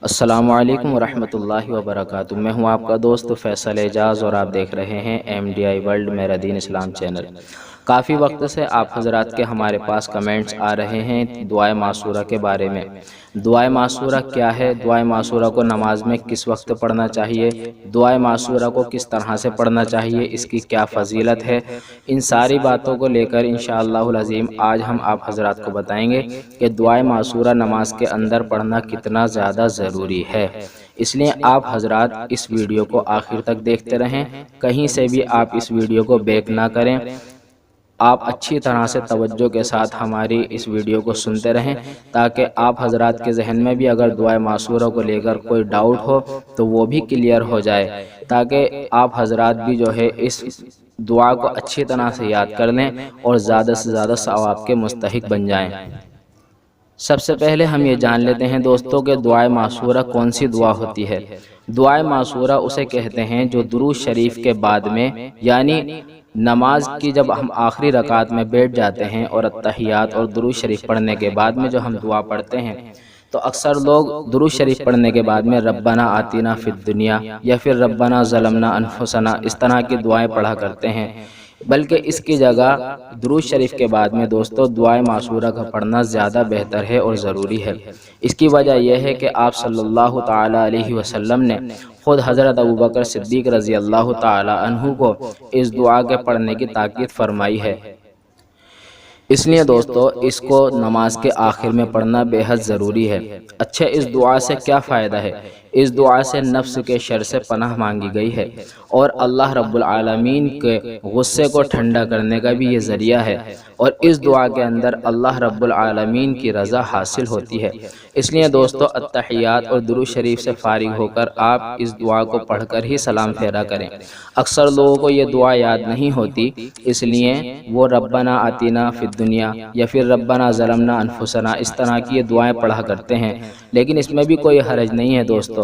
السلام علیکم ورحمۃ اللہ وبرکاتہ۔ میں ہوں آپ کا دوست فیصل اعجاز اور آپ دیکھ رہے ہیں MDI ورلڈ میرا دین اسلام چینل۔ کافی وقت سے آپ حضرات کے ہمارے پاس کمنٹس آ رہے ہیں دعائے معصورہ کے بارے میں۔ دعائے معصورہ کیا ہے؟ دعائے معصورہ کو نماز میں کس وقت پڑھنا چاہیے؟ دعائے معصورہ کو کس طرح سے پڑھنا چاہیے؟ اس کی کیا فضیلت ہے؟ ان ساری باتوں کو لے کر انشاءاللہ العظیم آج ہم آپ حضرات کو بتائیں گے کہ دعائے معصورہ نماز کے اندر پڑھنا کتنا زیادہ ضروری ہے۔ اس لیے آپ حضرات اس ویڈیو کو آخر تک دیکھتے رہیں، کہیں سے بھی آپ اس ویڈیو کو بیک نہ کریں، آپ اچھی طرح سے توجہ کے ساتھ ہماری اس ویڈیو کو سنتے رہیں تاکہ آپ حضرات کے ذہن میں بھی اگر دعائے معصورہ کو لے کر کوئی ڈاؤٹ ہو تو وہ بھی کلیئر ہو جائے، تاکہ آپ حضرات بھی جو ہے اس دعا کو اچھی طرح سے یاد کر لیں اور زیادہ سے زیادہ ثواب کے مستحق بن جائیں۔ سب سے پہلے ہم یہ جان لیتے ہیں دوستوں کہ دعائے معصورہ کون سی دعا ہوتی ہے۔ دعائے معصورہ اسے کہتے ہیں جو درود شریف کے بعد میں، یعنی نماز کی جب ہم آخری رکعت میں بیٹھ جاتے ہیں اور اتحیات اور درود شریف پڑھنے کے بعد میں جو ہم دعا پڑھتے ہیں، تو اکثر لوگ درود شریف پڑھنے کے بعد میں ربنا آتینا فی الدنیا یا پھر ربنا ظلمنا انفسنا اس طرح کی دعائیں پڑھا کرتے ہیں، بلکہ اس کی جگہ درود شریف کے بعد میں دوستو دعائے معصورہ کا پڑھنا زیادہ بہتر ہے اور ضروری ہے۔ اس کی وجہ یہ ہے کہ آپ صلی اللہ تعالی علیہ وسلم نے خود حضرت ابوبکر صدیق رضی اللہ تعالی عنہ کو اس دعا کے پڑھنے کی تاکید فرمائی ہے۔ اس لیے دوستو اس کو نماز کے آخر میں پڑھنا بے حد ضروری ہے۔ اچھا، اس دعا سے کیا فائدہ ہے؟ اس دعا سے نفس کے شر سے پناہ مانگی گئی ہے اور اللہ رب العالمین کے غصے کو ٹھنڈا کرنے کا بھی یہ ذریعہ ہے، اور اس دعا کے اندر اللہ رب العالمین کی رضا حاصل ہوتی ہے۔ اس لیے دوستو اتحیات اور درود شریف سے فارغ ہو کر آپ اس دعا کو پڑھ کر ہی سلام پھیرا کریں۔ اکثر لوگوں کو یہ دعا یاد نہیں ہوتی، اس لیے وہ ربنا آتینا فی الدنیا یا پھر ربنا ظلمنا انفسنا اس طرح کی یہ دعائیں پڑھا کرتے ہیں، لیکن اس میں بھی کوئی حرج نہیں ہے دوستو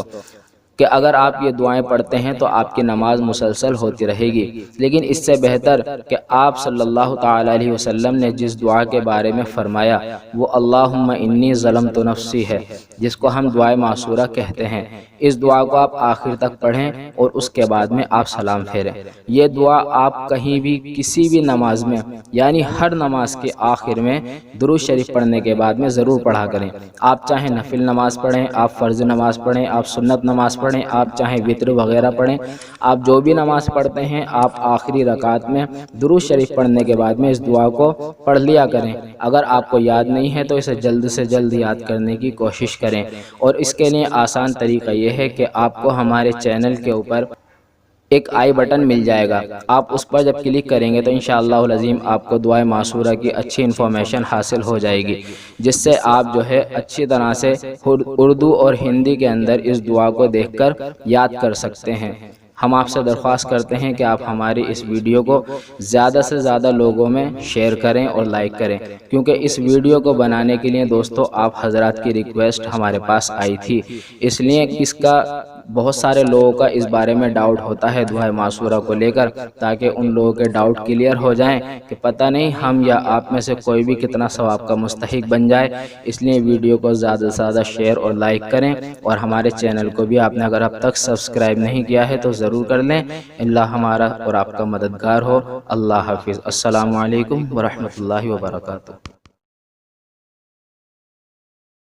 کہ اگر آپ یہ دعائیں پڑھتے ہیں تو آپ کی نماز مسلسل ہوتی رہے گی، لیکن اس سے بہتر کہ آپ صلی اللہ تعالی علیہ وسلم نے جس دعا کے بارے میں فرمایا وہ اللہم انی ظلمت نفسی ہے، جس کو ہم دعائے معصورہ کہتے ہیں۔ اس دعا کو آپ آخر تک پڑھیں اور اس کے بعد میں آپ سلام پھیریں۔ یہ دعا آپ کہیں بھی کسی بھی نماز میں، یعنی ہر نماز کے آخر میں درود شریف پڑھنے کے بعد میں ضرور پڑھا کریں۔ آپ چاہے نفل نماز پڑھیں، آپ فرض نماز پڑھیں، آپ سنت نماز پڑھیں، آپ چاہیں وتر وغیرہ پڑھیں، آپ جو بھی نماز پڑھتے ہیں آپ آخری رکعت میں درود شریف پڑھنے کے بعد میں اس دعا کو پڑھ لیا کریں۔ اگر آپ کو یاد نہیں ہے تو اسے جلد سے جلد یاد کرنے کی کوشش کریں، اور اس کے لیے آسان طریقہ یہ ہے کہ آپ کو ہمارے چینل کے اوپر ایک آئی بٹن مل جائے گا، آپ اس پر جب کلک کریں گے تو انشاءاللہ العظیم آپ کو دعائے معصورہ کی اچھی انفارمیشن حاصل ہو جائے گی، جس سے آپ جو ہے اچھی طرح سے اردو اور ہندی کے اندر اس دعا کو دیکھ کر یاد کر سکتے ہیں۔ ہم آپ سے درخواست کرتے ہیں کہ آپ ہماری اس ویڈیو کو زیادہ سے زیادہ لوگوں میں شیئر کریں اور لائک کریں، کیونکہ اس ویڈیو کو بنانے کے لیے دوستو آپ حضرات کی ریکویسٹ ہمارے پاس آئی تھی، اس لیے اس کا بہت سارے لوگوں کا اس بارے میں ڈاؤٹ ہوتا ہے دعائے معصورہ کو لے کر، تاکہ ان لوگوں کے ڈاؤٹ کلیئر ہو جائیں کہ پتہ نہیں ہم یا آپ میں سے کوئی بھی کتنا ثواب کا مستحق بن جائے۔ اس لیے ویڈیو کو زیادہ سے زیادہ شیئر اور لائک کریں، اور ہمارے چینل کو بھی آپ نے اگر اب تک سبسکرائب نہیں کیا ہے تو ضرور کر لیں۔ اللہ ہمارا اور آپ کا مددگار ہو۔ اللہ حافظ۔ السلام علیکم ورحمۃ اللہ وبرکاتہ۔